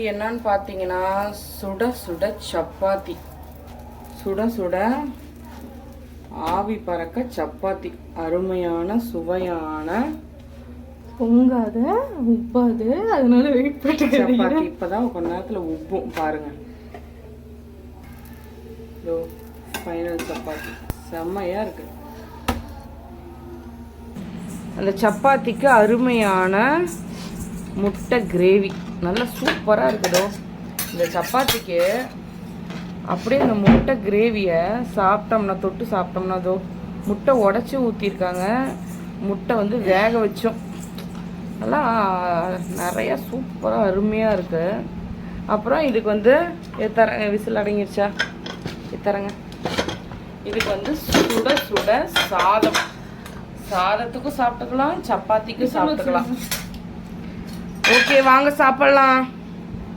என்னன்னு பார்த்தீங்கன்னா சுட சுட சப்பாத்தி, சுட சுட ஆவி பறக்க சப்பாத்தி, அருமையான சுவையான பொங்காத உப்பாது, அதனால வெயிட் பண்ணி சப்பாத்தி. இப்போதான் கொஞ்ச நேரத்தில் உப்பும் பாருங்க. ஃபைனல் சப்பாத்தி செம்மையா இருக்கு. அந்த சப்பாத்திக்கு அருமையான முட்டை கிரேவி நல்லா சூப்பராக இருக்குதோ. இந்த சப்பாத்திக்கு அப்படியே இந்த முட்டை கிரேவியை சாப்பிட்டோம்னா, தொட்டு சாப்பிட்டோம்னா, அதோ முட்டை உடச்சி ஊற்றிருக்காங்க, முட்டை வந்து வேக வச்சோம், நல்லா நிறையா சூப்பராக அருமையாக இருக்குது. அப்புறம் இதுக்கு வந்து தரங்க, விசில் அடங்கிடுச்சா, தரங்க. இதுக்கு வந்து சுட சுட சாதம், சாதத்துக்கும் சாப்பிட்டுக்கலாம், சப்பாத்திக்கும் சாப்பிட்டுக்கலாம். ஓகே, வாங்க சாப்பிடலாம்.